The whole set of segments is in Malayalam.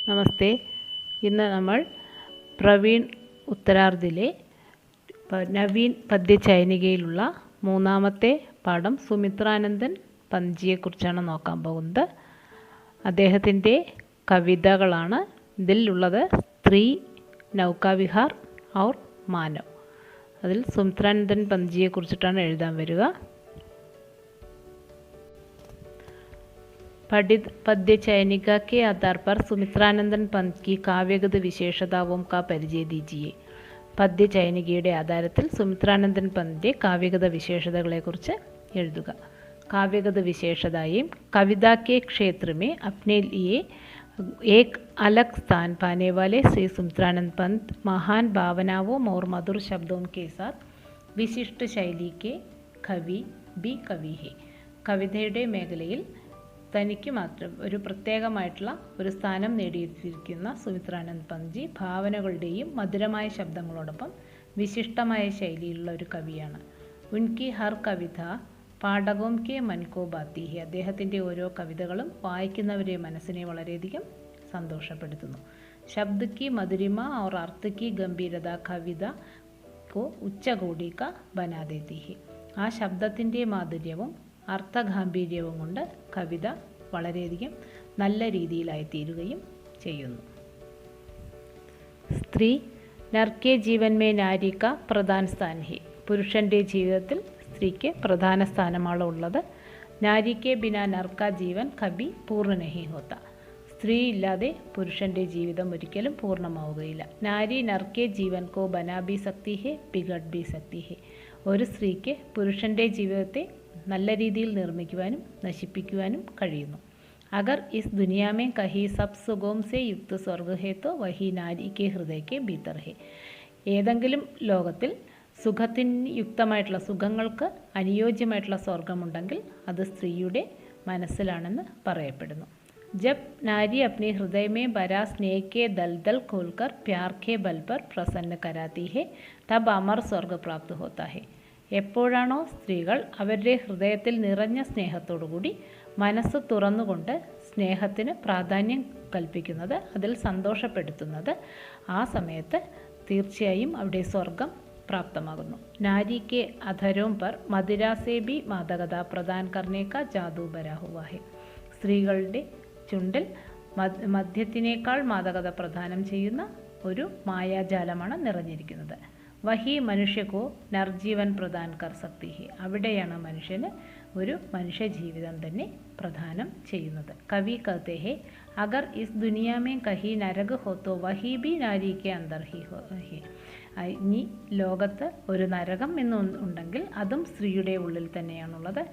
നമസ്തേ. ഇന്ന് നമ്മൾ പ്രവീൺ ഉത്തരാർദിലെ നവീൻ പദ്യചൈനികയിലുള്ള മൂന്നാമത്തെ പാഠം സുമിത്രാനന്ദൻ പന്ത്ജിയെക്കുറിച്ചാണ് നോക്കാൻ പോകുന്നത്. അദ്ദേഹത്തിൻ്റെ കവിതകളാണ് ഇതിലുള്ളത്. സ്ത്രീ, നൗകാവിഹാർ ഔർ മാനവ്. അതിൽ സുമിത്രാനന്ദൻ പന്ത്ജിയെക്കുറിച്ചിട്ടാണ് എഴുതാൻ വരിക. पठित पद्य चयनिका के आधार पर സുമിത്രാനന്ദൻ പന്ത് की काव्यगत विशेषताओं का परिचय दीजिए. പദ്യ ചൈനികയുടെ ആധാരത്തിൽ സുമിത്രാനന്ദൻ പന്തിൻ്റെ കാവ്യഗത വിശേഷതകളെക്കുറിച്ച് എഴുതുക. काव्यगत विशेषताएं कविता के क्षेत्र में अपने लिए एक अलग स्थान पाने वाले श्री सुमित्रानंद पंत महान भावनाओं और मधुर शब्दों के साथ विशिष्ट शैली के कवि भी कवि है. കവിതയുടെ മേഖലയിൽ തനിക്ക് മാത്രം ഒരു പ്രത്യേകമായിട്ടുള്ള ഒരു സ്ഥാനം നേടിയിരിക്കുന്ന സുമിത്രാനന്ദ പന്ത്ജി ഭാവനകളുടെയും മധുരമായ ശബ്ദങ്ങളോടൊപ്പം വിശിഷ്ടമായ ശൈലിയിലുള്ള ഒരു കവിയാണ്. ഉൻകി ഹർ കവിത പാഠകോം കെ മൻ കോ ബാത്തി ഹെ. അദ്ദേഹത്തിൻ്റെ ഓരോ കവിതകളും വായിക്കുന്നവരെ മനസ്സിനെ വളരെയധികം സന്തോഷപ്പെടുത്തുന്നു. ശബ്ദ കി മധുരിമ ഔർ അർത്ഥ കി ഗംഭീരത കവിത കോ ഉച്ചകോടി കാ ബനാ ദേത്തി ഹെ. ആ ശബ്ദത്തിൻ്റെ മാധുര്യവും അർത്ഥഗാംഭീര്യവും കൊണ്ട് കവിത വളരെയധികം നല്ല രീതിയിലായിത്തീരുകയും ചെയ്യുന്നു. സ്ത്രീ നർക്കെ ജീവൻ മേ നാരിക പ്രധാന സ്ഥാൻ ഹെ. പുരുഷൻ്റെ ജീവിതത്തിൽ സ്ത്രീക്ക് പ്രധാന സ്ഥാനമാണ് ഉള്ളത്. നാരിക്കെ ബിനാ നർക്ക ജീവൻ കബി പൂർണ്ണ നഹി ഹോത്ത. സ്ത്രീ ഇല്ലാതെ പുരുഷൻ്റെ ജീവിതം ഒരിക്കലും പൂർണ്ണമാവുകയില്ല. നാരി നർക്കെ ജീവൻ കോ ബനാ ബി സക്തി ഹെ ബിഗഡ് ബി സക്തി ഹെ. ഒരു സ്ത്രീക്ക് പുരുഷൻ്റെ ജീവിതത്തെ നല്ല രീതിയിൽ നിർമ്മിക്കുവാനും നശിപ്പിക്കുവാനും കഴിയുന്നു. അഗർ ഇസ് ദുനിയാമേ കഹി സബ് സുഖോം സെ യുക്ത സ്വർഗ ഹേ തോ വഹി നാരി കെ ഹൃദയ കെ ഭീതർ ഹേ. ഏതെങ്കിലും ലോകത്തിൽ സുഖത്തിന് യുക്തമായിട്ടുള്ള സുഖങ്ങൾക്ക് അനുയോജ്യമായിട്ടുള്ള സ്വർഗമുണ്ടെങ്കിൽ അത് സ്ത്രീയുടെ മനസ്സിലാണെന്ന് പറയപ്പെടുന്നു. ജബ് നാരി അപ്നി ഹൃദയ മേ ഭരാ സ്നേഹ കെ ദൽദൽ ഖോൽക്കർ പ്യാർ കെ ബൽ പർ പ്രസന്ന കരാത്തി ഹേ തബ് അമർ സ്വർഗ പ്രാപ്ത് ഹോത്താ ഹേ. എപ്പോഴാണോ സ്ത്രീകൾ അവരുടെ ഹൃദയത്തിൽ നിറഞ്ഞ സ്നേഹത്തോടുകൂടി മനസ്സ് തുറന്നുകൊണ്ട് സ്നേഹത്തിന് പ്രാധാന്യം കൽപ്പിക്കുന്നത്, അതിൽ സന്തോഷപ്പെടുത്തുന്നത്, ആ സമയത്ത് തീർച്ചയായും അവിടെ സ്വർഗം പ്രാപ്തമാകുന്നു. നാരി കെ അധരോം പർ മദിരാ സേ ബി മാദകത പ്രദാൻ കർണേ കാ ജാദു ബരാ ഹുവാ ഹെ. സ്ത്രീകളുടെ ചുണ്ടിൽ മദ്യത്തിനേക്കാൾ മാദകത പ്രദാനം ചെയ്യുന്ന ഒരു മായാജാലമാണ് നിറഞ്ഞിരിക്കുന്നത്. വഹി മനുഷ്യക്കോ നർജീവൻ പ്രദാൻ കർ സക്തി ഹെ. അവിടെയാണ് മനുഷ്യന് ഒരു മനുഷ്യ ജീവിതം തന്നെ പ്രദാനം ചെയ്യുന്നത്. കവി കഹത്തെ ഹെ അഗർ ഇസ് ദുനിയാമേ കഹി നരക് ഹോത്തോ വഹി ബി നാരി കെ അന്തർ ഹി ഹെ. ഇനി ലോകത്ത് ഒരു നരകം എന്നുണ്ടെങ്കിൽ അതും സ്ത്രീയുടെ ഉള്ളിൽ തന്നെയാണുള്ളത്.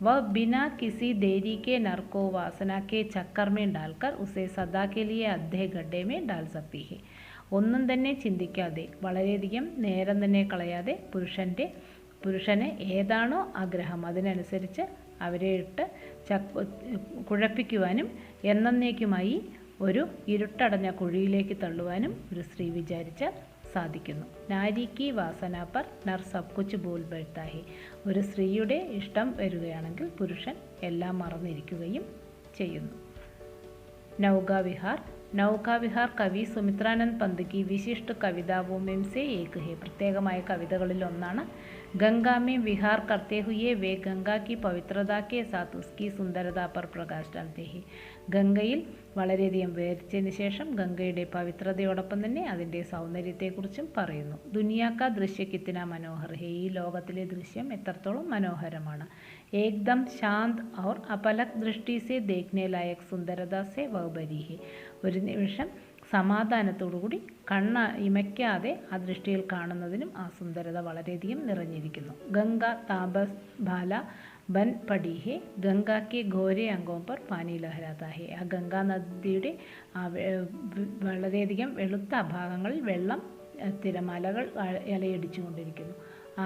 വ ബിനാ കിസി ദേരി കെ നർക്കോ വാസന കെ ചക്കർ മേ ഡാൽക്കർ ഉസേ സദാ കെ ലിയെ അദ്ധേ ഗഡ്ഡേ മേ ഡാൽ സക്തി ഹെ. ഒന്നും തന്നെ ചിന്തിക്കാതെ, വളരെയധികം നേരം തന്നെ കളയാതെ പുരുഷന് ഏതാണോ ആഗ്രഹം അതിനനുസരിച്ച് അവരെ ഇട്ട് കുഴപ്പിക്കുവാനും എന്നേക്കുമായി ഒരു ഇരുട്ടടഞ്ഞ കുഴിയിലേക്ക് തള്ളുവാനും ഒരു സ്ത്രീ വിചാരിച്ചാൽ സാധിക്കുന്നു. നാരി കി വാസന പർ നർ സബ് കുച്ച് ബോൽ ബൈഠാ ഹെ. ഒരു സ്ത്രീയുടെ ഇഷ്ടം വരികയാണെങ്കിൽ പുരുഷൻ എല്ലാം മറന്നിരിക്കുകയും ചെയ്യുന്നു. നൗകാവിഹാർ. നൗകാവിഹാർ കവി സുമിത്രാനന്ദ പന്ത് കി വിശിഷ്ട കവിതാവോം മേം സെ ഏക് ഹെ. പ്രത്യേകമായ കവിതകളിൽ ഒന്നാണ്. ഗംഗാ മേ വിഹാർ കർത്തേ ഹുയെ വേ ഗംഗാ കി പവിത്രത കെ സാത്ത് ഉസ്കി സുന്ദരത പർ പ്രകാശ് ഡാൽത്തേ ഹെ. ഗംഗയിൽ വളരെയധികം വിവരിച്ചതിന് ശേഷം ഗംഗയുടെ പവിത്രതയോടൊപ്പം തന്നെ അതിൻ്റെ സൗന്ദര്യത്തെക്കുറിച്ചും പറയുന്നു. ദുനിയാ കാ ദൃശ്യ കിത്തന മനോഹർ ഹെ. ഈ ലോകത്തിലെ ദൃശ്യം എത്രത്തോളം മനോഹരമാണ്. ഏകദം ശാന്ത് ഔർ അപലക് ദൃഷ്ടി സെ ദേഖ്നെ ലായക് സുന്ദരത സെ വഹ്ബരി ഹെ. ഒരു നിമിഷം സമാധാനത്തോടുകൂടി ഇമയ്ക്കാതെ ആ ദൃഷ്ടിയിൽ കാണുന്നതിനും ആ സുന്ദരത വളരെയധികം നിറഞ്ഞിരിക്കുന്നു. ഗംഗ താപസ് ബാല ബൻ പടി ഹെ ഗംഗ കെ ഘോരെ അംഗോം പർ പാനി ലഹരാത്ത ഹെ. ആ ഗംഗാ നദിയുടെ വളരെയധികം വെളുത്ത ഭാഗങ്ങളിൽ വെള്ളം തിരമാലകൾ ഇലയടിച്ചു കൊണ്ടിരിക്കുന്നു.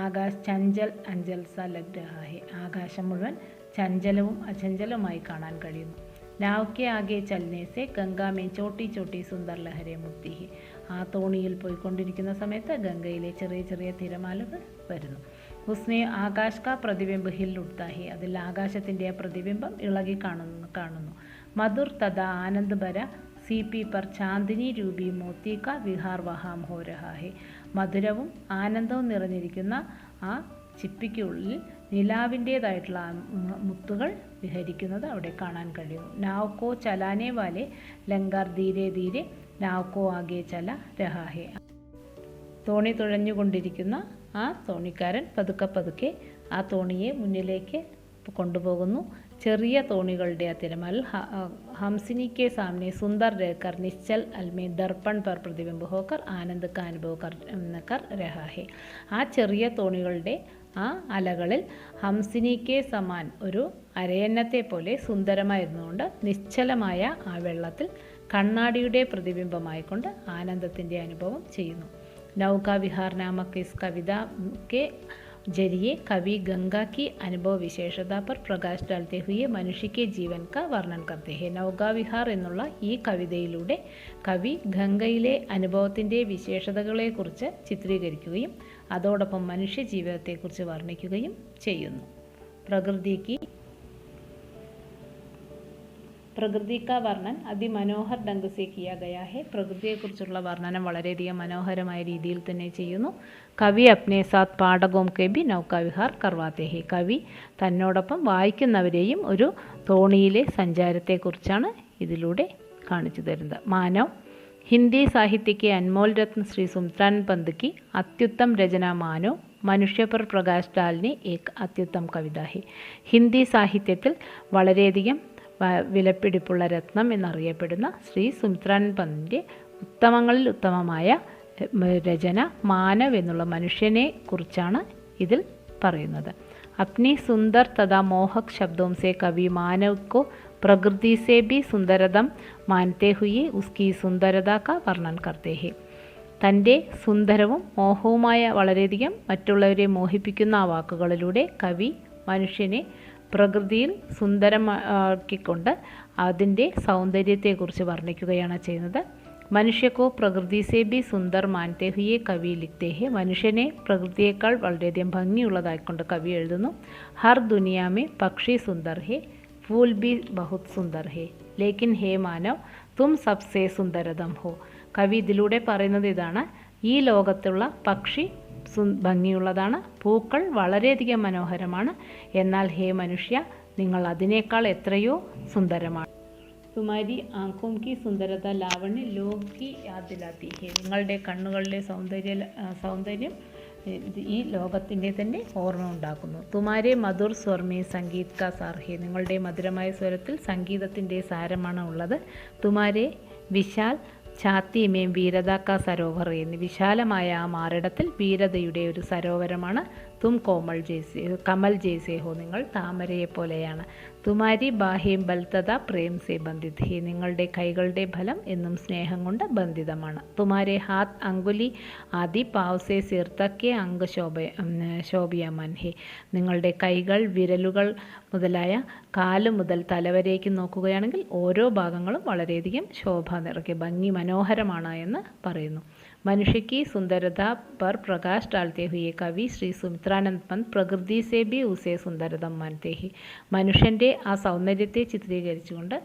ആകാശ് ചഞ്ചൽ അഞ്ചൽ സ ലഗ് രഹാ ഹെ. ആകാശം മുഴുവൻ ചഞ്ചലവും അചഞ്ചലവുമായി കാണാൻ കഴിയുന്നു. നാവ് കെ ആകെ ചലനെ സെ ഗംഗാ മേ ചോട്ടി ചോട്ടി സുന്ദർ ലഹരെ മുക്തി ഹെ. ആ തോണിയിൽ പോയിക്കൊണ്ടിരിക്കുന്ന സമയത്ത് ഗംഗയിലെ ചെറിയ ചെറിയ തിരമാലകൾ വരുന്നു. ഉസ്മേ ആകാശ് കാ പ്രതിബിംബ് ഹിൽ ഉഡ്താ ഹെ. അതിൽ ആകാശത്തിൻ്റെ ആ പ്രതിബിംബം ഇളകി കാണുന്നു. മധുർ തഥാ ആനന്ദ് ഭര सीपी पर चांദിनी രൂപി മോത്തി കാ വിഹാർ വഹാം ഹോ രഹാ ഹെ. മധുരവും ആനന്ദവും നിറഞ്ഞിരിക്കുന്ന ആ ചിപ്പിക്കുള്ളിൽ നിലാവിൻ്റേതായിട്ടുള്ള മുത്തുകൾ വിഹരിക്കുന്നത് അവിടെ കാണാൻ കഴിയുന്നു. നാവ് കോ ചലാനെ വാലെ ലങ്കാർ ധീരെ ധീരെ നാവ് കോ ആകെ ചല രഹാ ഹെ. തോണി തുഴഞ്ഞുകൊണ്ടിരിക്കുന്ന ആ തോണിക്കാരൻ പതുക്കെ പതുക്കെ ആ തോണിയെ മുന്നിലേക്ക് കൊണ്ടുപോകുന്നു. ചെറിയ തോണികളുടെ ആ തിരമാൽ ഹംസിനിക്ക് സാമനെ സുന്ദർ രഹക്കർ നിശ്ചൽ അൽമേ ദർപ്പൺ പർ പ്രതിബിംബ ഹോക്കർ ആനന്ദ് കാ അനുഭവ കർ രഹാ ഹെ. ആ ചെറിയ തോണികളുടെ ആ അലകളിൽ ഹംസിനിക്ക് സമാൻ ഒരു അരയന്നത്തെ പോലെ സുന്ദരമായിരുന്നുകൊണ്ട് നിശ്ചലമായ ആ വെള്ളത്തിൽ കണ്ണാടിയുടെ പ്രതിബിംബമായിക്കൊണ്ട് ആനന്ദത്തിൻ്റെ അനുഭവം ചെയ്യുന്നു. नौका विहार नामक इस कविता के जरिए कवि गंगा की अनुभव विशेषता पर प्रकाश डालते हुए मनुष्य के जीवन का वर्णन करते हैं. नौका विहार എന്നുള്ള ഈ കവിതയിലൂടെ കവി ഗംഗയിലെ അനുഭവത്തിൻ്റെ വിശേഷതകളെക്കുറിച്ച് ചിത്രീകരിക്കുകയും അതോടൊപ്പം മനുഷ്യ ജീവിതത്തെക്കുറിച്ച് വർണ്ണിക്കുകയും ചെയ്യുന്നു. പ്രകൃതി കാ വർണ്ണൻ അതിമനോഹർ ढंग से किया गया है. പ്രകൃതിയെക്കുറിച്ചുള്ള വർണ്ണനം വളരെയധികം മനോഹരമായ രീതിയിൽ തന്നെ ചെയ്യുന്നു. കവി അപ്നെ സാത്ത് പാഠകോം കെ ബി നൗകാ വിഹാർ കർവാത്തെ ഹെ. കവി തന്നോടൊപ്പം വായിക്കുന്നവരെയും ഒരു തോണിയിലെ സഞ്ചാരത്തെക്കുറിച്ചാണ് ഇതിലൂടെ കാണിച്ചു തരുന്നത്. മാനവ് ഹിന്ദി സാഹിത്യ के अनमोल रत्न श्री सुमित्रानंद पंत की अत्युत्तम रचना मानव മനുഷ്യ पर പ്രകാശ് डालने एक अत्युत्तम कविता है. ഹിന്ദി സാഹിത്യത്തിൽ വളരെയധികം വിലപിടിപ്പുള്ള രത്നം എന്നറിയപ്പെടുന്ന ശ്രീ സുമിത്രാനന്ദ പന്തിൻ്റെ ഉത്തമങ്ങളിൽ ഉത്തമമായ രചന മാനവ് എന്നുള്ള മനുഷ്യനെ കുറിച്ചാണ് ഇതിൽ പറയുന്നത്. അപ്നി സുന്ദർ തഥാ മോഹക് ശബ്ദോം സെ കവി മാനവ് കോ പ്രകൃതി സെ ഭി സുന്ദരതം മാനത്തെ ഹുയെ ഉസ്കി സുന്ദരത കാ വർണ്ണൻ കർത്തേ ഹെ. തൻ്റെ സുന്ദരവും മോഹവുമായ വളരെയധികം മറ്റുള്ളവരെ മോഹിപ്പിക്കുന്ന ആ വാക്കുകളിലൂടെ കവി മനുഷ്യനെ പ്രകൃതിയിൽ സുന്ദരമാക്കിക്കൊണ്ട് അതിൻ്റെ സൗന്ദര്യത്തെക്കുറിച്ച് വർണ്ണിക്കുകയാണ് ചെയ്യുന്നത്. മനുഷ്യക്കോ പ്രകൃതി സേ ബി സുന്ദർ മാനത്തെ ഹുയെ കവി ലിഖ്തേ ഹെ. മനുഷ്യനെ പ്രകൃതിയേക്കാൾ വളരെയധികം ഭംഗിയുള്ളതായിക്കൊണ്ട് കവി എഴുതുന്നു. ഹർ ദുനിയാമേ പക്ഷി സുന്ദർ ഹെ ഫൂൽ ബി ബഹുത് സുന്ദർ ഹെ ലേക്കിൻ ഹേ മാനവ് തും സബ്സേ സുന്ദരതം ഹോ. കവി ഇതിലൂടെ പറയുന്നത് ഇതാണ്: ഈ ലോകത്തുള്ള പക്ഷി ഭംഗിയുള്ളതാണ്, പൂക്കൾ വളരെയധികം മനോഹരമാണ്, എന്നാൽ ഹേ മനുഷ്യ, നിങ്ങൾ അതിനേക്കാൾ എത്രയോ സുന്ദരമാണ്. തുമാരി ആംഖോം കി സുന്ദരത ലാവണ്യ ലോക് കി യാദ് ദിലാത്തി ഹേ. നിങ്ങളുടെ കണ്ണുകളിലെ സൗന്ദര്യം ഈ ലോകത്തിൻ്റെ തന്നെ ഓർമ്മ ഉണ്ടാക്കുന്നു. തുമാരെ മധുർ സ്വർമേ സംഗീത് കാ സാർ ഹേ. നിങ്ങളുടെ മധുരമായ സ്വരത്തിൽ സംഗീതത്തിൻ്റെ സാരമാണ് ഉള്ളത്. തുമാരെ വിശാൽ ഛാത്തിമേം വീരത കാ സരോവർ എന്ന്. വിശാലമായ ആ മാറിടത്തിൽ വീരതയുടെ ഒരു സരോവരമാണ്. തും കമൽ ജേസേ ഹോ. നിങ്ങൾ താമരയെ പോലെയാണ്. തുമാരി ബാഹ്യം ബൽതത പ്രേം സേ ബന്ധിത് ഹേ. നിങ്ങളുടെ കൈകളുടെ ഫലം എന്നും സ്നേഹം കൊണ്ട് ബന്ധിതമാണ്. തുമാരെ ഹാത്ത് അങ്കുലി ആദി പാവ് സേ സിർ തക് കെ അംഗ ശോഭയമൻ ഹേ. നിങ്ങളുടെ കൈകൾ, വിരലുകൾ മുതലായ കാല് മുതൽ തലവരേക്ക് നോക്കുകയാണെങ്കിൽ ഓരോ ഭാഗങ്ങളും വളരെയധികം ശോഭ നിറയ്ക്ക് മനോഹരമാണ് എന്ന് പറയുന്നു. मनुष्य की सुंदरता पर प्रकाश डालते हुए कवि श्री സുമിത്രാനന്ദ പന്ത് പ്രകൃതി സേ ബി ഉസേ സുന്ദരതം മാനത്തെ ഹി. മനുഷ്യൻ്റെ ആ സൗന്ദര്യത്തെ ചിത്രീകരിച്ചുകൊണ്ട്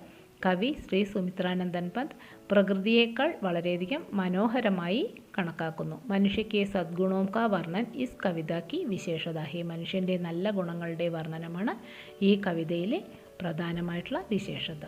കവി ശ്രീ സുമിത്രാനന്ദൻ പന്ത് പ്രകൃതിയേക്കാൾ വളരെയധികം മനോഹരമായി കണക്കാക്കുന്നു. മനുഷ്യക്ക് സദ്ഗുണോം കാ വർണ്ണൻ ഇസ് കവിത കി വിശേഷത ഹി. മനുഷ്യൻ്റെ നല്ല ഗുണങ്ങളുടെ വർണ്ണനമാണ് ഈ കവിതയിലെ പ്രധാനമായിട്ടുള്ള വിശേഷത.